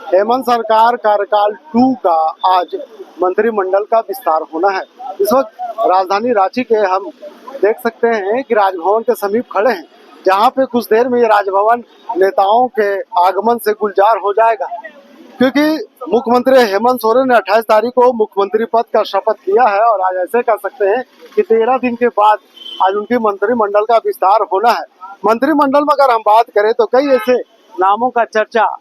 हेमंत सरकार कार्यकाल 2 का आज मंत्रिमंडल का विस्तार होना है। इस वक्त राजधानी रांची के हम देख सकते हैं कि राजभवन के समीप खड़े हैं, जहां पे कुछ देर में ये राजभवन नेताओं के आगमन से गुलजार हो जाएगा, क्योंकि मुख्यमंत्री हेमंत सोरेन ने 28 तारीख को मुख्यमंत्री पद का शपथ लिया है और आज ऐसे कह सकते हैं कि 13 दिन के बाद आज उनकी मंत्रिमंडल का विस्तार होना है। मंत्रिमंडल में अगर हम बात करें तो कई ऐसे नामों का चर्चा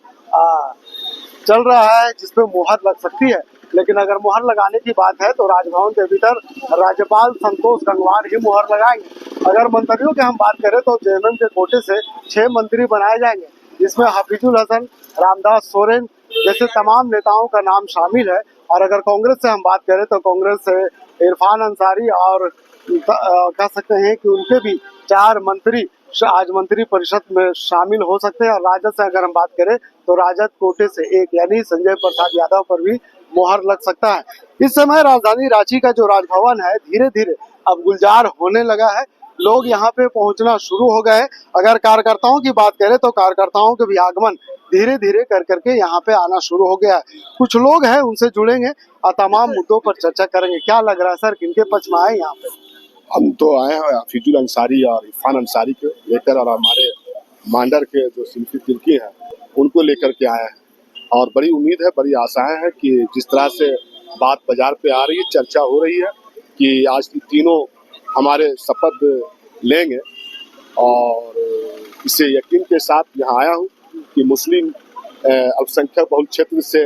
चल रहा है जिसपे मुहर लग सकती है, लेकिन अगर मुहर लगाने की बात है तो राजभवन के भीतर राज्यपाल संतोष गंगवार ही मुहर लगाएंगे। अगर मंत्रियों की हम बात करें तो जेएमएम के कोटे से 6 मंत्री बनाए जाएंगे, जिसमें हफीजुल हसन, रामदास सोरेन जैसे तमाम नेताओं का नाम शामिल है। और अगर कांग्रेस से हम बात करें तो कांग्रेस से इरफान अंसारी और कह सकते हैं कि उनके भी 4 मंत्री आज मंत्री परिषद में शामिल हो सकते हैं। और राजद से अगर हम बात करें तो राजद कोटे से एक यानी संजय प्रसाद यादव पर भी मोहर लग सकता है। इस समय राजधानी रांची का जो राजभवन है धीरे धीरे अब गुलजार होने लगा है, लोग यहाँ पे पहुंचना शुरू हो गए। अगर कार्यकर्ताओं की बात करें तो कार्यकर्ताओं के भी आगमन धीरे धीरे कर करके यहाँ पे आना शुरू हो गया है। कुछ लोग हैं उनसे जुड़ेंगे और तमाम मुद्दों पर चर्चा करेंगे। क्या लग रहा है सर, किनके पक्ष में आए यहाँ पे? हम तो आए हैं हफीजुल अंसारी और इरफान अंसारी को लेकर, और हमारे मांडर के जो सिल्फी तिर्की हैं उनको लेकर के आए हैं। और बड़ी उम्मीद है, बड़ी आशाएं हैं कि जिस तरह से बात बाजार पे आ रही है, चर्चा हो रही है कि आज तीनों हमारे शपथ लेंगे। और इसे यकीन के साथ यहाँ आया हूँ कि मुस्लिम अल्पसंख्यक बहुल क्षेत्र से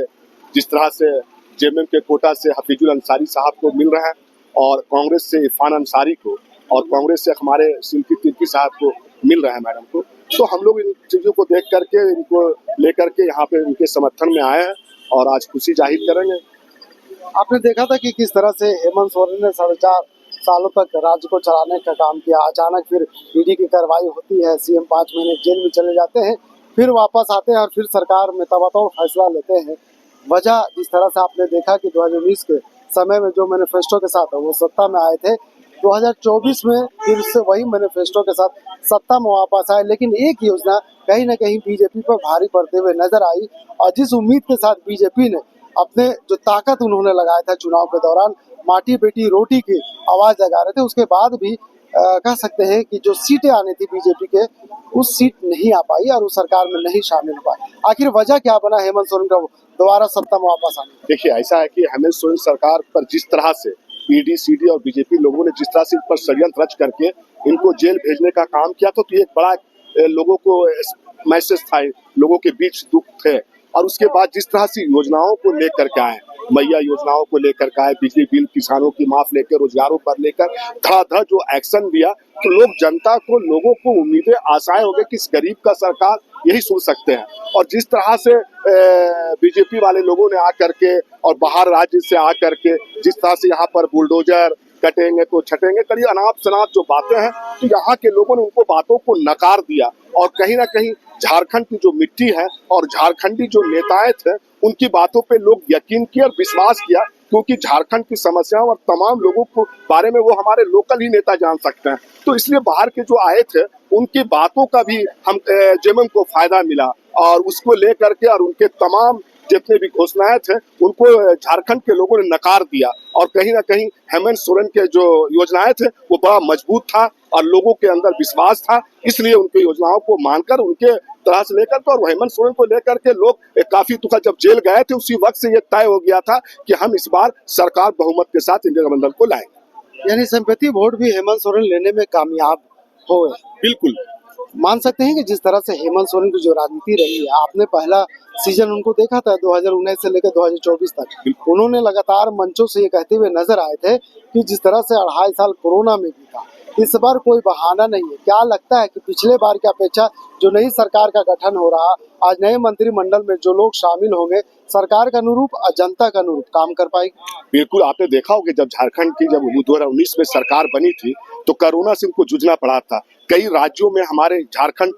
जिस तरह से जेएमएम के कोटा से हफीजुल अंसारी साहब को मिल रहा है, और कांग्रेस से इरफान अंसारी को, और कांग्रेस से हमारे सिल्फी तिर्की साहब को मिल रहा है मैडम को, तो हम लोग इन चीज़ों को देख करके, इनको लेकर के यहाँ पे उनके समर्थन में आए हैं और आज खुशी जाहिर करेंगे। आपने देखा था कि किस तरह से हेमंत सोरेन ने 4.5 सालों तक राज्य को चलाने का काम किया। अचानक फिर ईडी की कार्रवाई होती है, सीएम 5 महीने जेल में चले जाते हैं, फिर वापस आते हैं और फिर सरकार में तबातौर फैसला लेते हैं। वजह जिस तरह से आपने देखा कि 2019 के समय में जो मैनिफेस्टो के साथ वो सत्ता में आए थे, 2024 में फिर से वही मैनिफेस्टो के साथ सत्ता में वापस आए, लेकिन एक योजना कहीं ना कहीं बीजेपी पर भारी पड़ते हुए नजर आई। और जिस उम्मीद के साथ बीजेपी ने अपने जो ताकत उन्होंने लगाया था चुनाव के दौरान, माटी बेटी रोटी की आवाज लगा रहे थे, उसके बाद भी कह सकते हैं कि जो सीटें आनी थी बीजेपी के, उस सीट नहीं आ पाई और उस सरकार में नहीं शामिल हो पाई। आखिर वजह क्या बना हेमंत सोरेन का दोबारा सत्ता में वापस आने? देखिए, ऐसा है कि हेमंत सोरेन सरकार पर जिस तरह से ईडी, सीडी और बीजेपी लोगों ने जिस तरह से इन पर षड्यंत्र रच करके इनको जेल भेजने का काम किया, तो ये एक बड़ा लोगों को मैसेज था, लोगों के बीच दुख थे। और उसके बाद जिस तरह से योजनाओं को लेकर के आए, मैया योजनाओं को लेकर के आए, बिजली बिल किसानों की माफ लेकर, रोजगारों पर लेकर धड़ाधड़ जो एक्शन दिया, तो लोग, जनता को, लोगों को उम्मीदें, आशाएं हो गई कि इस गरीब का सरकार यही सुन सकते हैं। और जिस तरह से बीजेपी वाले लोगों ने आकर के और बाहर राज्य से आकर के जिस तरह से यहाँ पर बुलडोजर कटेंगे तो छटेंगे, कड़ी अनाप शनाप जो बातें हैं, तो यहाँ के लोगों ने उनको बातों को नकार दिया। और कहीं ना कहीं झारखंड की जो मिट्टी है और झारखंडी जो नेताएं थे, उनकी बातों पे लोग यकीन किया और विश्वास किया, क्योंकि झारखंड की समस्याओं और तमाम लोगों को बारे में वो हमारे लोकल ही नेता जान सकते हैं। तो इसलिए बाहर के जो आए थे उनकी बातों का भी हम जेएमएम को फायदा मिला, और उसको लेकर के और उनके तमाम जितने भी घोषणाएं थे उनको झारखंड के लोगों ने नकार दिया। और कहीं ना कहीं हेमंत सोरेन के जो योजनाएं थे वो बड़ा मजबूत था और लोगों के अंदर विश्वास था, इसलिए उनकी योजनाओं को मानकर उनके तरह से लेकर के, और हेमंत सोरेन को लेकर के लोग काफी दुखा, जब जेल गए थे उसी वक्त से ये तय हो गया था कि हम इस बार सरकार बहुमत के साथ इंडिया गठबंधन को लाएंगे। यानी संपत्ति वोट भी हेमंत सोरेन लेने में कामयाब हो गए। बिल्कुल मान सकते हैं कि जिस तरह से हेमंत सोरेन की जो राजनीति रही है, आपने पहला सीजन उनको देखा था 2019 से लेकर 2024 तक, उन्होंने लगातार मंचों से ये कहते हुए नजर आए थे कि जिस तरह से 2.5 साल कोरोना में बीता, इस बार कोई बहाना नहीं है। क्या लगता है कि पिछले बार की अपेक्षा जो नई सरकार का गठन हो रहा, आज नए मंत्रिमंडल में जो लोग शामिल होंगे, सरकार का अनुरूप और जनता का अनुरूप काम कर पाएगी? बिल्कुल, आपने देखा होगा जब झारखंड की जब 2019 में सरकार बनी थी तो कोरोना से उनको जूझना पड़ा था। कई राज्यों में हमारे झारखंड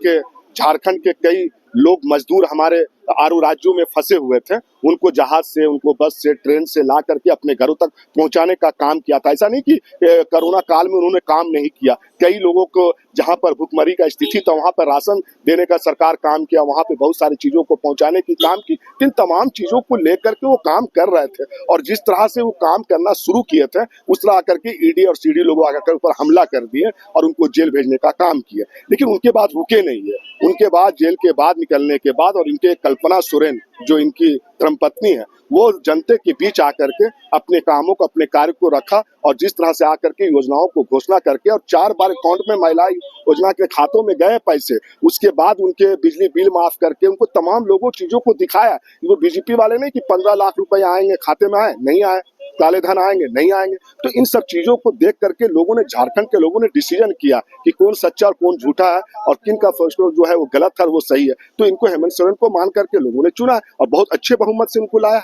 के कई लोग, मजदूर हमारे आरू राज्यों में फंसे हुए थे उनको जहाज से, उनको बस से, ट्रेन से ला करके अपने घरों तक पहुंचाने का काम किया था। ऐसा नहीं कि कोरोना काल में उन्होंने काम नहीं किया। कई लोगों को जहां पर भुखमरी का स्थिति था वहां पर राशन देने का सरकार काम किया, वहां पे बहुत सारी चीजों को पहुंचाने की काम की। इन तमाम चीजों को लेकर के वो काम कर रहे थे और जिस तरह से वो काम करना शुरू किए थे उस तरह आकर के ईडी और सीडी लोगों आकर ऊपर हमला कर दिए और उनको जेल भेजने का काम किया। लेकिन उनके बाद रुके नहीं है। उनके बाद जेल के बाद निकलने के बाद और इनके कल्पना सोरेन जो इनकी धर्मपत्नी है वो जनता के बीच आकर के अपने कामों को, अपने कार्य को रखा और जिस तरह से आकर के योजनाओं को घोषणा करके और 4 बार अकाउंट में महिला योजना के खातों में गए पैसे, उसके बाद उनके बिजली बिल माफ करके उनको तमाम लोगों चीजों को दिखाया। वो बीजेपी वाले नहीं कि 15 लाख रुपए आएंगे खाते में, आए नहीं आए, काले धन आएंगे नहीं आएंगे। तो इन सब चीजों को देख करके लोगों ने, झारखंड के लोगों ने डिसीजन किया कि कौन सच्चा और कौन झूठा है और किन का फैसला जो है वो गलत है और वो सही है। तो इनको हेमंत सोरेन को मान करके लोगों ने चुना और बहुत अच्छे बहुमत से इनको लाया।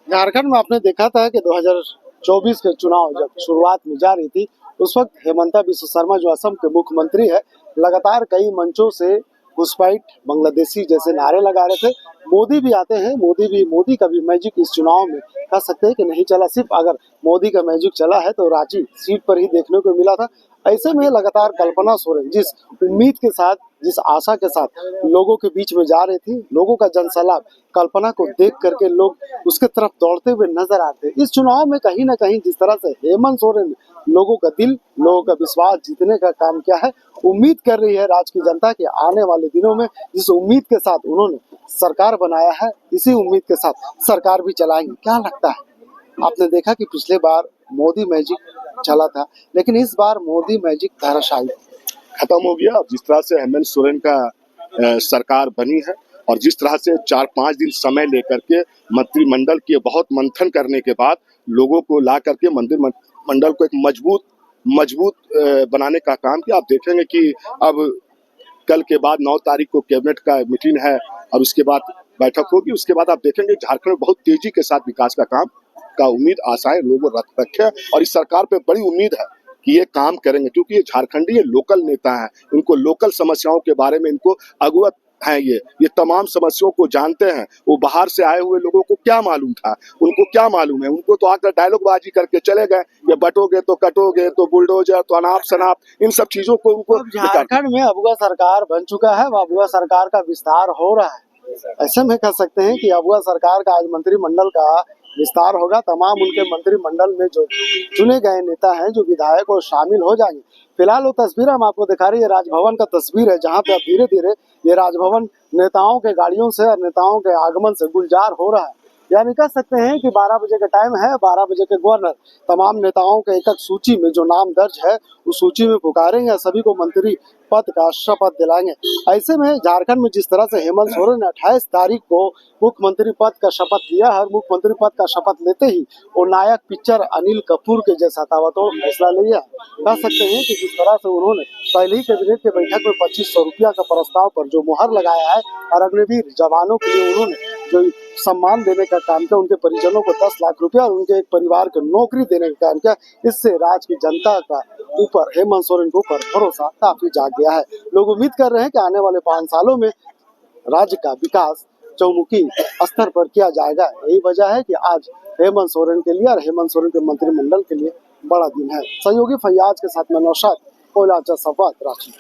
झारखंड में आपने देखा था कि 2024 के चुनाव जब शुरुआत में जा रही थी उस वक्त हेमंता बिस्वा शर्मा जो असम के मुख्यमंत्री है लगातार कई मंचों से घुसपैठ, बांग्लादेशी जैसे नारे लगा रहे थे। मोदी भी आते हैं, मोदी का भी मैजिक इस चुनाव में कह सकते हैं कि नहीं चला। सिर्फ अगर मोदी का मैजिक चला है तो रांची सीट पर ही देखने को मिला था। ऐसे में लगातार कल्पना सोरेन जिस उम्मीद के साथ, जिस आशा के साथ लोगों के बीच में जा रही थी, लोगों का जनसैलाब कल्पना को देख करके लोग उसके तरफ दौड़ते हुए नजर आते। इस चुनाव में कहीं ना कहीं जिस तरह से हेमंत सोरेन ने लोगों का दिल, लोगों का विश्वास जीतने का काम किया है, उम्मीद कर रही है राज्य की जनता के आने वाले दिनों में जिस उम्मीद के साथ उन्होंने सरकार बनाया है इसी उम्मीद के साथ सरकार भी चलाएंगे। क्या लगता है? आपने देखा कि पिछले बार मोदी मैजिक चला था लेकिन इस बार मोदी मैजिक धराशायी खत्म हो गया और जिस तरह से हेमंत सोरेन का सरकार बनी है और जिस तरह से 4-5 दिन समय लेकर के मंत्रिमंडल के बहुत मंथन करने के बाद लोगों को ला करके मंत्रिमंडल को एक मजबूत बनाने का काम किया। आप देखेंगे कि अब कल के बाद 9 तारीख को कैबिनेट का मीटिंग है और उसके बाद बैठक होगी। उसके बाद आप देखेंगे झारखंड में बहुत तेजी के साथ विकास का काम का उम्मीद, आशाएं लोगों रखे और इस सरकार पे बड़ी उम्मीद है कि ये काम करेंगे क्योंकि ये झारखंडी, ये लोकल नेता हैं। इनको लोकल समस्याओं के बारे में इनको अवगत हैं, ये तमाम समस्याओं को जानते हैं। वो बाहर से आए हुए लोगों को क्या मालूम था, उनको क्या मालूम है? उनको तो आकर डायलॉग बाजी करके चले गए, ये बटोगे तो कटोगे, तो बुलडोजर, तो अनाप शनाप, इन सब चीजों को उनको। झारखंड में अबुआ सरकार बन चुका है, अबुआ सरकार का विस्तार हो रहा है। ऐसे में कह सकते हैं कि अबुआ सरकार का आज मंत्रिमंडल का विस्तार होगा। तमाम उनके मंत्रिमंडल में जो चुने गए नेता हैं, जो विधायक वो शामिल हो जाएंगे। फिलहाल वो तस्वीर हम आपको दिखा रही है, राजभवन का तस्वीर है जहां पे अब धीरे धीरे ये राजभवन नेताओं के गाड़ियों से और नेताओं के आगमन से गुलजार हो रहा है। यानी कह सकते हैं कि 12 बजे का टाइम है, 12 बजे के गवर्नर तमाम नेताओं के एक सूची में जो नाम दर्ज है उस सूची में पुकारेंगे, सभी को मंत्री पद का शपथ दिलाएंगे। ऐसे में झारखंड में जिस तरह से हेमंत सोरेन ने 28 तारीख को मुख्यमंत्री पद का शपथ लिया है और मुख्यमंत्री पद का शपथ लेते ही वो नायक पिक्चर अनिल कपूर के जैसा ताबड़तोड़ फैसला लिया। कह सकते हैं कि जिस तरह से उन्होंने पहले ही कैबिनेट के बैठक में 2500 रुपया का प्रस्ताव पर जो मुहर लगाया है और अग्निवीर जवानों के लिए उन्होंने जो सम्मान देने का काम किया, उनके परिजनों को 10 लाख रुपया और उनके एक परिवार को नौकरी देने का काम किया, इससे राज्य की जनता का ऊपर, हेमंत सोरेन के ऊपर भरोसा काफी जाग गया है। लोग उम्मीद कर रहे हैं कि आने वाले 5 सालों में राज्य का विकास चौमुखी स्तर पर किया जाएगा। यही वजह है कि आज हेमंत सोरेन के लिए और हेमंत सोरेन के मंत्रिमंडल के लिए बड़ा दिन है। सहयोगी फैयाज के साथ में नौशाद, कोयला संवाद, रांची।